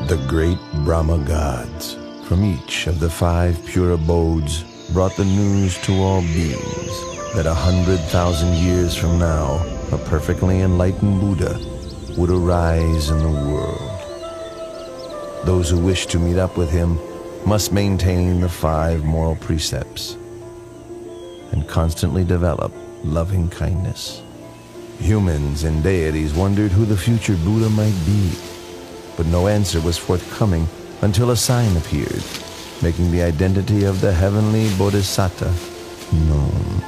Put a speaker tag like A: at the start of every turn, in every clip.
A: The great Brahma gods from each of the 5 pure abodes brought the news to all beings that 100,000 years from now, a perfectly enlightened Buddha would arise in the world. Those who wish to meet up with him must maintain the 5 moral precepts and constantly develop loving kindness. Humans and deities wondered who the future Buddha might be, but no answer was forthcoming until a sign appeared, making the identity of the heavenly Bodhisattva known.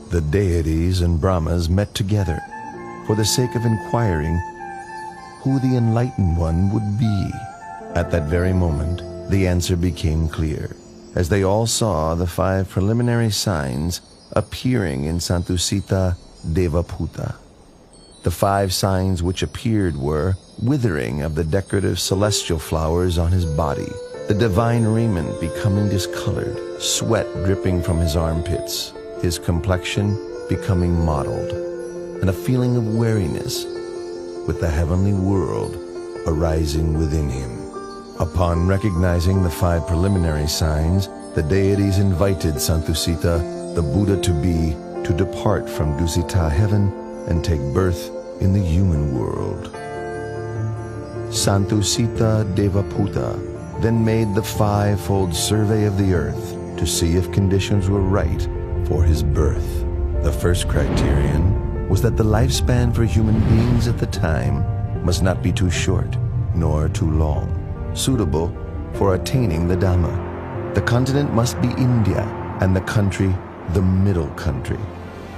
A: The deities and Brahmas met together for the sake of inquiring who the enlightened one would be. At that very moment, the answer became clear, as they all saw the 5 preliminary signs appearing in Santusita Devaputa. The 5 signs which appeared were withering of the decorative celestial flowers on his body, the divine raiment becoming discolored, sweat dripping from his armpits, his complexion becoming mottled, and a feeling of weariness with the heavenly world arising within him. Upon recognizing the 5 preliminary signs, the deities invited Santusita, the Buddha to depart from Dusita heaven and take birth in the human world. Santusita Devaputa then made the 5-fold survey of the earth to see if conditions were right for his birth. The first criterion was that the lifespan for human beings at the time must not be too short nor too long, suitable for attaining the Dhamma. The continent must be India and the country the middle country.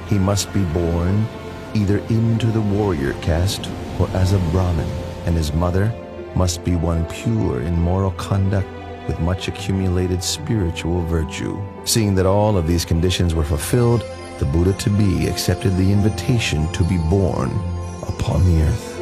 A: He must be born either into the warrior caste or as a Brahmin, and his mother must be one pure in moral conduct with much accumulated spiritual virtue. Seeing that all of these conditions were fulfilled, the Buddha-to-be accepted the invitation to be born upon the earth.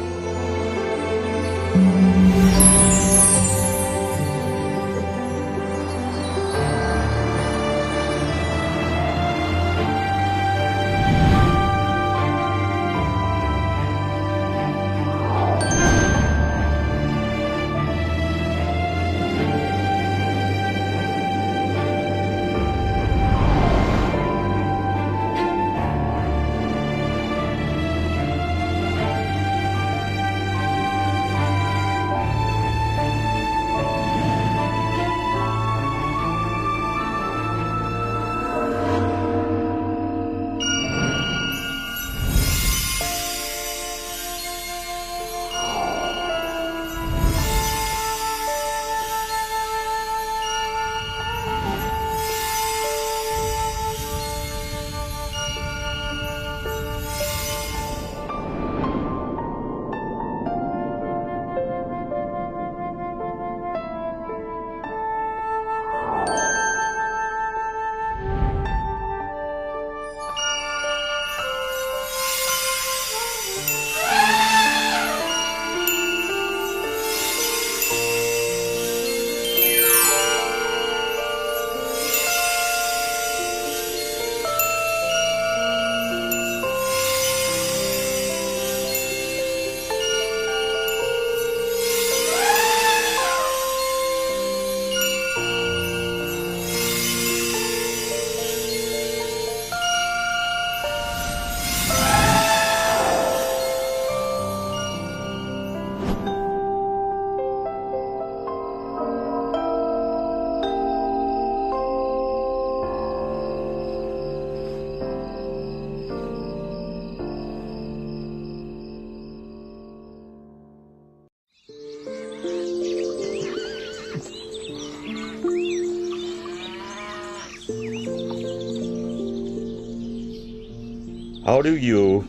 B: How do you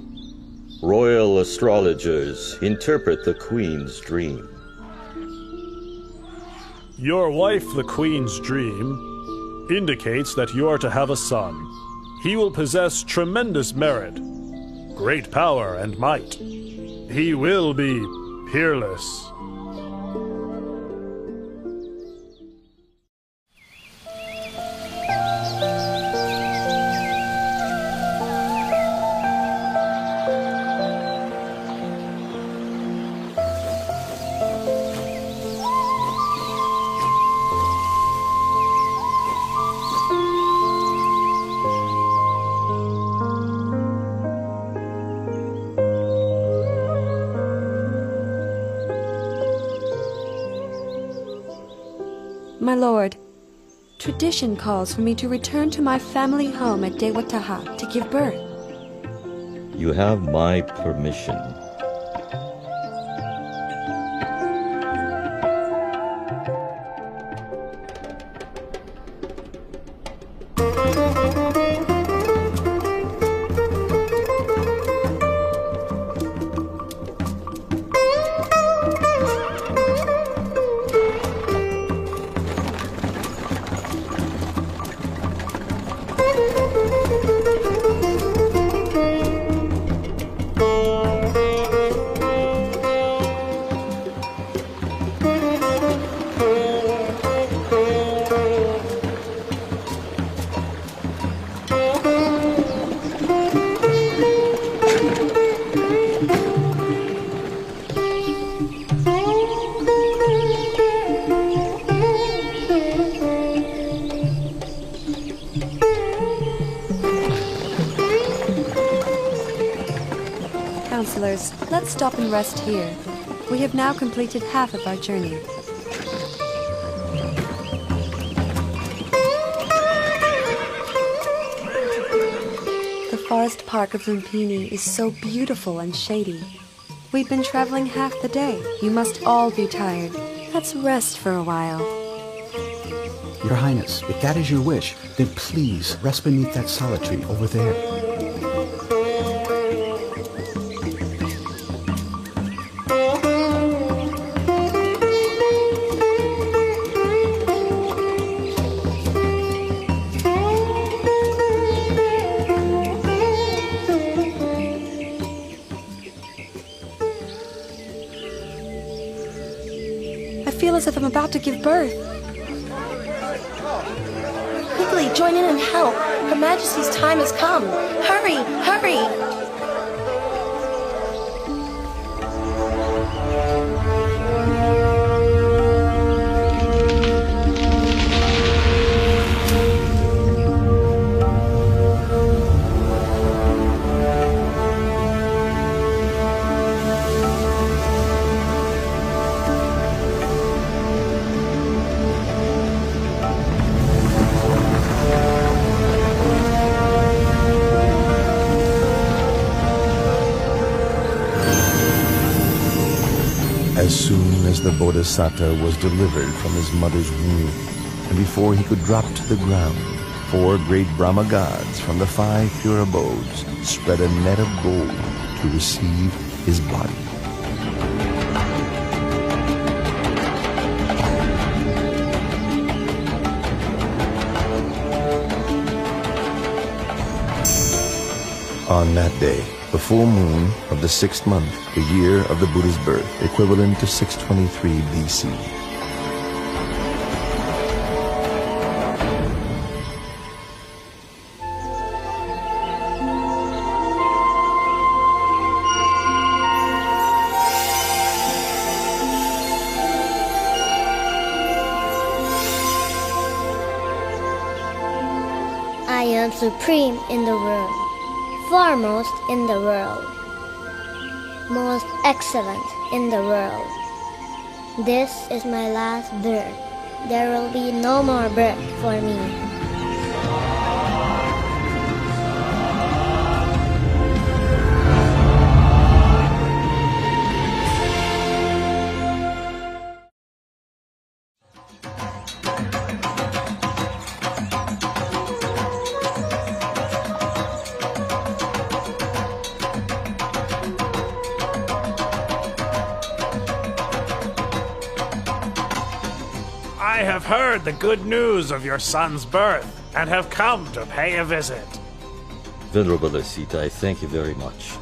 B: Royal astrologers interpret the Queen's dream.
C: Your wife, the Queen's dream, indicates that you are to have a son. He will possess tremendous merit, great power and might. He will be peerless.
D: My lord, tradition calls for me to return to my family home at Dewataha to give birth.
B: You have my permission.
D: Counselors, let's stop and rest here. We have now completed half of our journey. The forest park of Lumpini is so beautiful and shady. We've been traveling half the day. You must all be tired. Let's rest for a while.
E: Your Highness, if that is your wish, then please rest beneath that solid tree over there.
D: I feel as if I'm about to give birth.
F: Quickly, join in and help. Her Majesty's time has come. Hurry, hurry!
A: As soon as the Bodhisattva was delivered from his mother's womb, and before he could drop to the ground, 4 great Brahma gods from the 5 pure abodes spread a net of gold to receive his body. On that day, the full moon of the 6th month, the year of the Buddha's birth, equivalent to 623 BC.
G: I am supreme in the world, foremost in the world, most excellent in the world. This is my last birth. There will be no more birth for me.
C: I have heard the good news of your son's birth and have come to pay a visit.
B: Venerable Asita, I thank you very much.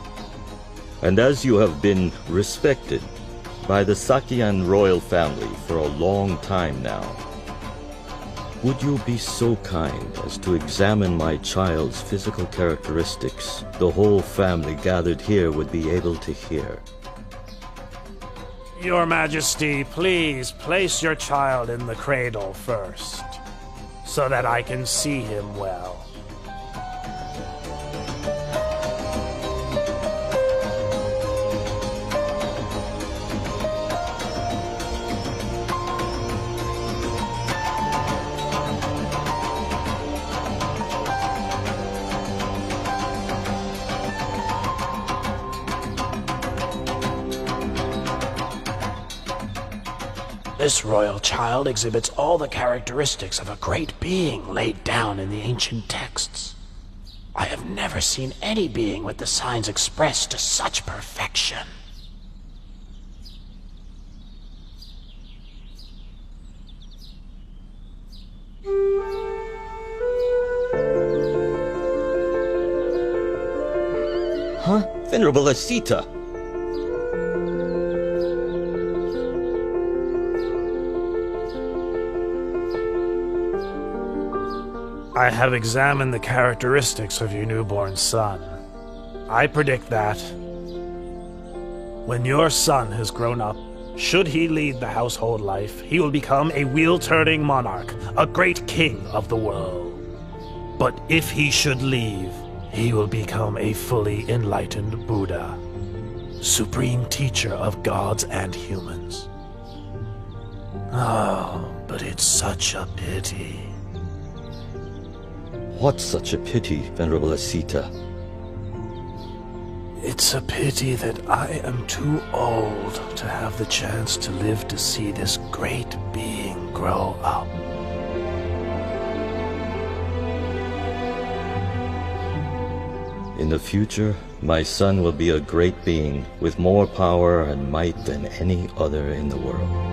B: And as you have been respected by the Sakyan royal family for a long time now, would you be so kind as to examine my child's physical characteristics? The whole family gathered here would be able to hear.
C: Your Majesty, please place your child in the cradle first, so that I can see him well. This royal child exhibits all the characteristics of a great being laid down in the ancient texts. I have never seen any being with the signs expressed to such perfection.
B: Huh? Venerable Asita!
C: I have examined the characteristics of your newborn son. I predict that when your son has grown up, should he lead the household life, he will become a wheel-turning monarch, a great king of the world. But if he should leave, he will become a fully enlightened Buddha, supreme teacher of gods and humans. Oh, but it's such a pity.
B: What's such a pity, Venerable Asita?
C: It's a pity that I am too old to have the chance to live to see this great being grow up.
B: In the future, my son will be a great being with more power and might than any other in the world.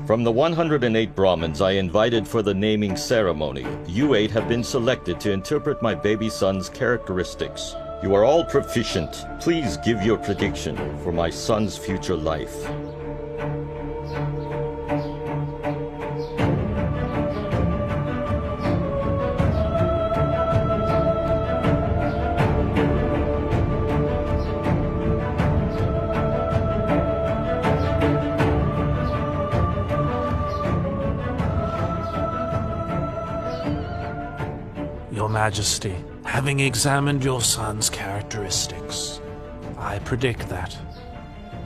B: From the 108 Brahmins I invited for the naming ceremony, you 8 have been selected to interpret my baby son's characteristics. You are all proficient. Please give your prediction for my son's future life.
C: Your Majesty, having examined your son's characteristics, I predict that,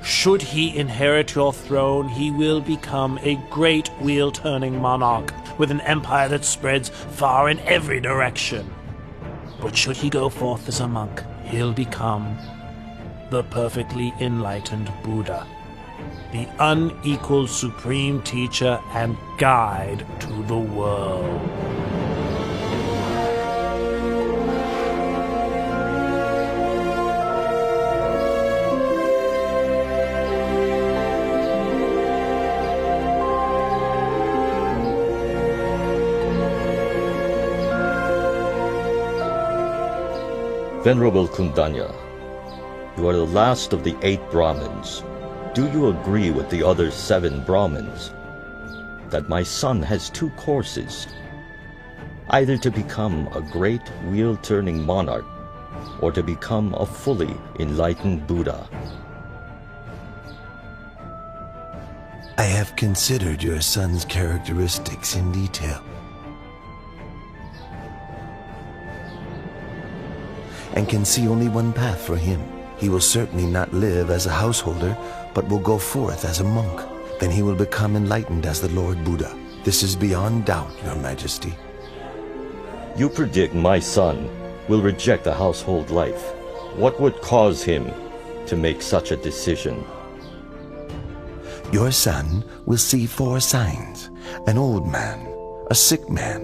C: should he inherit your throne, he will become a great wheel-turning monarch with an empire that spreads far in every direction. But should he go forth as a monk, he'll become the perfectly enlightened Buddha, the unequaled supreme teacher and guide to the world.
B: Venerable Kundanya, you are the last of the 8 Brahmins. Do you agree with the other 7 Brahmins that my son has 2 courses, either to become a great wheel-turning monarch or to become a fully enlightened Buddha?
A: I have considered your son's characteristics in detail, and can see only one path for him. He will certainly not live as a householder, but will go forth as a monk. Then he will become enlightened as the Lord Buddha. This is beyond doubt, Your Majesty.
B: You predict my son will reject the household life What would cause him to make such a decision?
A: Your son will see 4 signs: an old man, a sick man,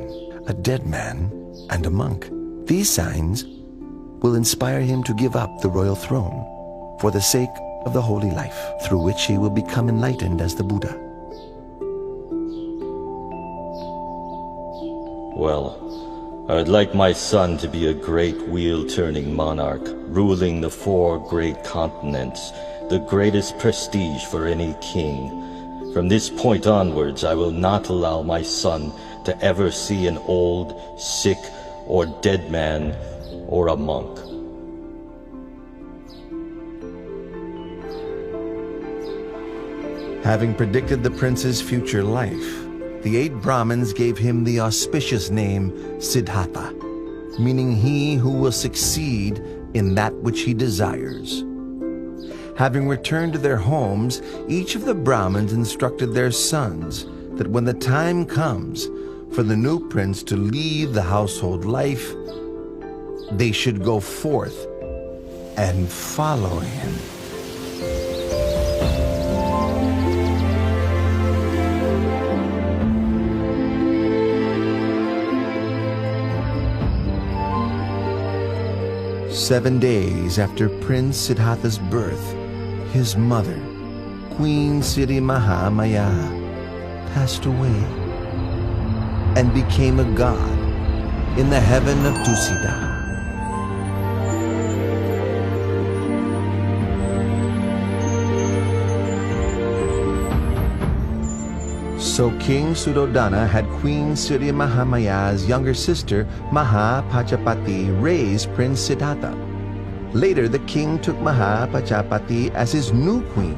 A: a dead man, and a monk. These signs will inspire him to give up the royal throne for the sake of the holy life, through which he will become enlightened as the Buddha.
B: Well, I would like my son to be a great wheel-turning monarch, ruling the 4 great continents, the greatest prestige for any king. From this point onwards, I will not allow my son to ever see an old, sick, or dead man, or a monk.
A: Having predicted the prince's future life, the 8 Brahmins gave him the auspicious name Siddhartha, meaning he who will succeed in that which he desires. Having returned to their homes, each of the Brahmins instructed their sons that when the time comes for the new prince to leave the household life, they should go forth and follow him. Seven days after Prince Siddhartha's birth, his mother, Queen Siddhi Mahamaya, passed away and became a god in the heaven of Tusida. So King Suddhodana had Queen Siddhi Mahamaya's younger sister, Mahapajapati, raise Prince Siddhartha. Later, the king took Mahapajapati as his new queen.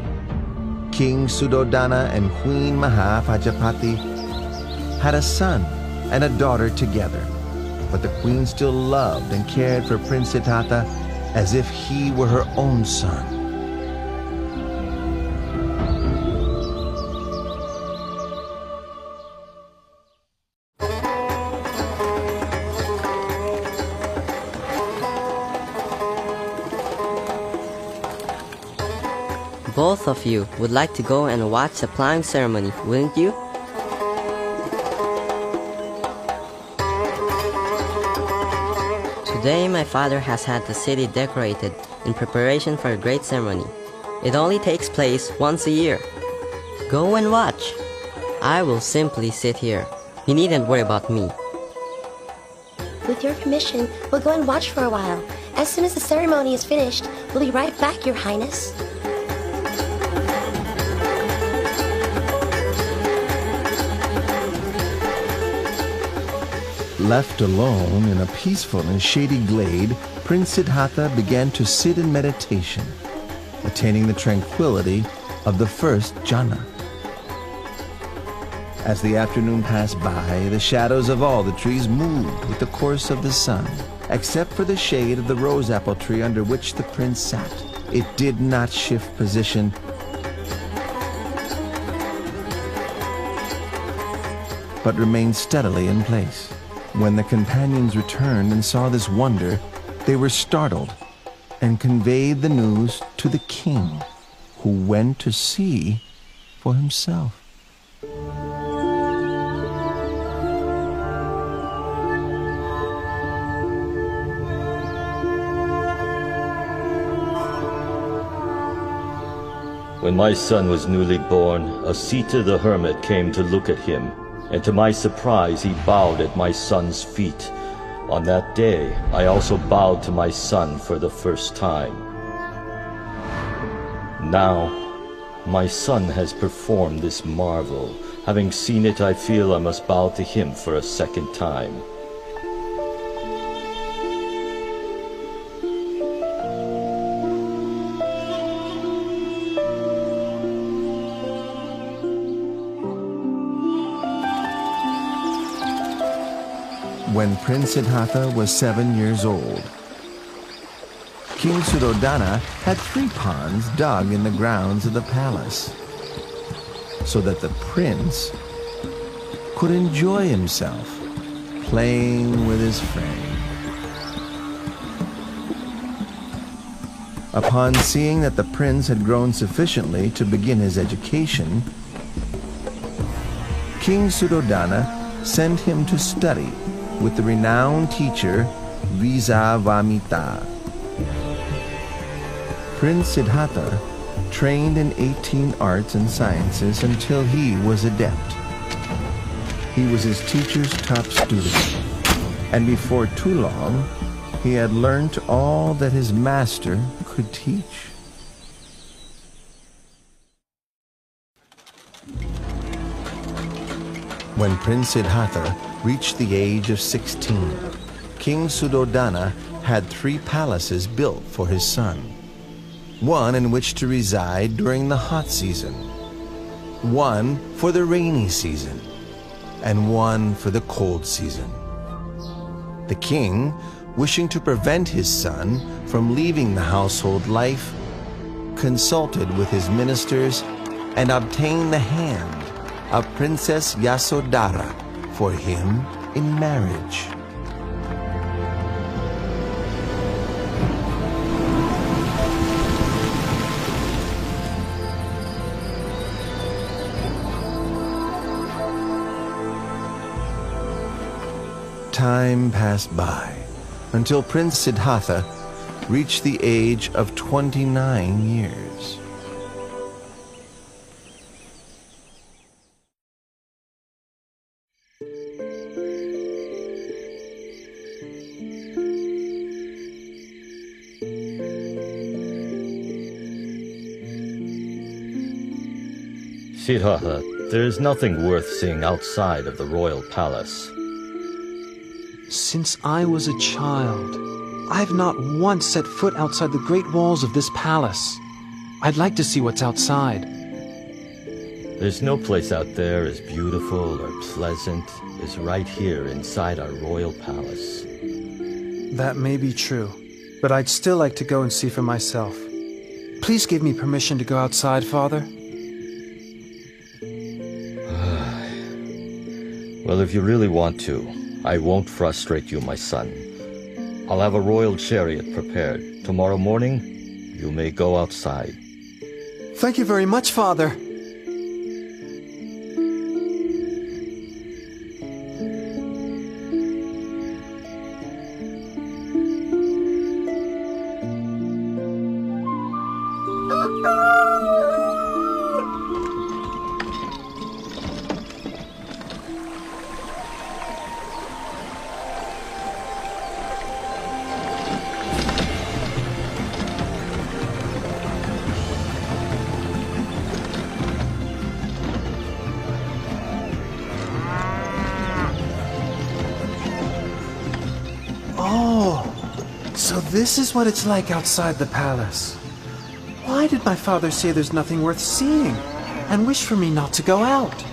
A: King Suddhodana and Queen Mahapajapati had a son and a daughter together, but the queen still loved and cared for Prince Siddhartha as if he were her own son.
H: Both of you would like to go and watch the plowing ceremony, wouldn't you? Today my father has had the city decorated in preparation for a great ceremony. It only takes place once a year. Go and watch. I will simply sit here. You needn't worry about me.
F: With your permission, we'll go and watch for a while. As soon as the ceremony is finished, we'll be right back, Your Highness.
A: Left alone in a peaceful and shady glade, Prince Siddhartha began to sit in meditation, attaining the tranquility of the first jhana. As the afternoon passed by, the shadows of all the trees moved with the course of the sun, except for the shade of the rose apple tree under which the prince sat. It did not shift position, but remained steadily in place. When the companions returned and saw this wonder, they were startled and conveyed the news to the king, who went to see for himself.
B: When my son was newly born, Asita the hermit came to look at him, and to my surprise he bowed at my son's feet. On that day, I also bowed to my son for the first time. Now, my son has performed this marvel. Having seen it, I feel I must bow to him for a second time.
A: When Prince Siddhartha was 7 years old, King Suddhodana had 3 ponds dug in the grounds of the palace, so that the prince could enjoy himself playing with his friend. Upon seeing that the prince had grown sufficiently to begin his education, King Suddhodana sent him to study with the renowned teacher Visavamitra. Prince Siddhartha trained in 18 arts and sciences until he was adept. He was his teacher's top student, and before too long, he had learnt all that his master could teach. When Prince Siddhartha reached the age of 16, King Suddhodana had 3 palaces built for his son. One in which to reside during the hot season, one for the rainy season, and one for the cold season. The king, wishing to prevent his son from leaving the household life, consulted with his ministers and obtained the hand of Princess Yasodhara for him in marriage. Time passed by until Prince Siddhartha reached the age of 29 years.
B: Siddhartha, there is nothing worth seeing outside of the royal palace.
I: Since I was a child, I've not once set foot outside the great walls of this palace. I'd like to see what's outside.
B: There's no place out there as beautiful or pleasant as right here inside our royal palace.
I: That may be true, but I'd still like to go and see for myself. Please give me permission to go outside, Father.
B: Well, if you really want to, I won't frustrate you, my son. I'll have a royal chariot prepared. Tomorrow morning, you may go outside.
I: Thank you very much, Father. So this is what it's like outside the palace. Why did my father say there's nothing worth seeing and wish for me not to go out?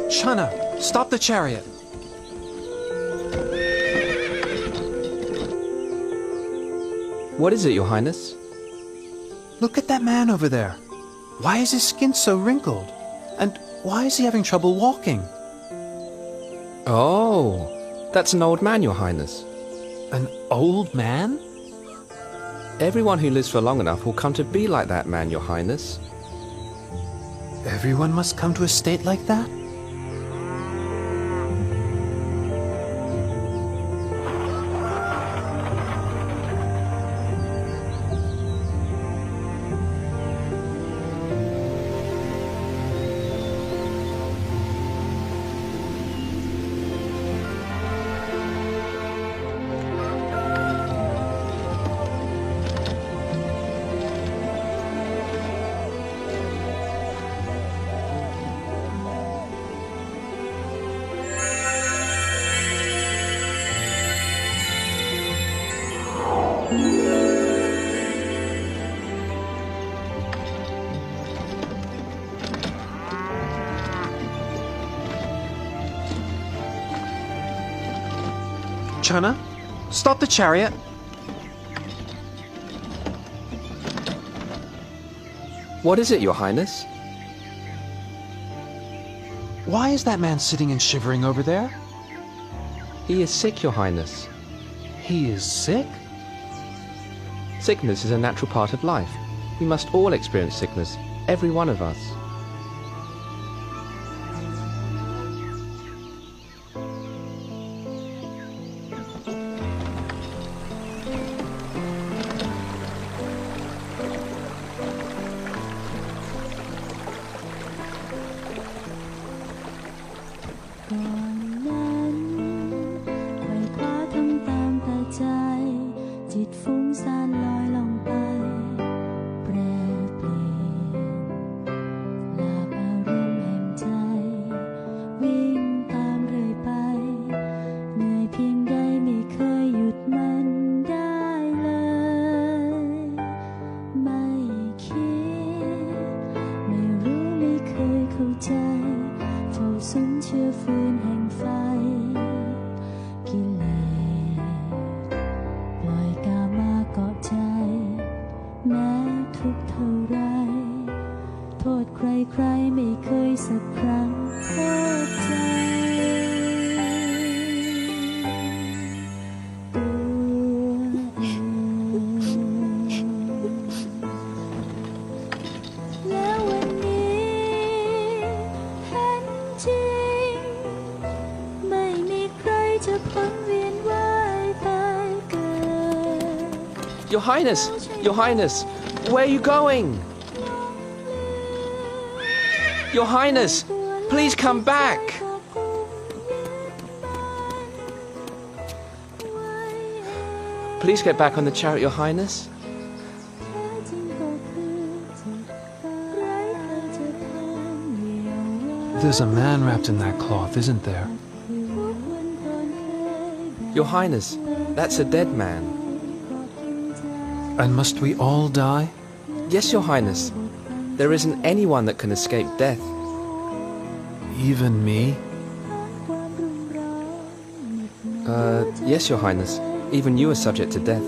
I: Channa, stop the chariot.
J: What is it, Your Highness?
I: Look at that man over there. Why is his skin so wrinkled? And why is he having trouble walking?
J: Oh, that's an old man, Your Highness.
I: An old man?
J: Everyone who lives for long enough will come to be like that man, Your Highness.
I: Everyone must come to a state like that? Chana, stop the chariot.
J: What is it, Your Highness?
I: Why is that man sitting and shivering over there?
J: He is sick, Your Highness.
I: He is sick?
J: Sickness is a natural part of life. We must all experience sickness, every one of us. Your Highness! Your Highness! Where are you going? Your Highness! Please come back! Please get back on the chariot, Your Highness.
I: There's a man wrapped in that cloth, isn't there?
J: Your Highness, that's a dead man.
I: And must we all die?
J: Yes, Your Highness. There isn't anyone that can escape death.
I: Even me?
J: Yes, Your Highness. Even you are subject to death.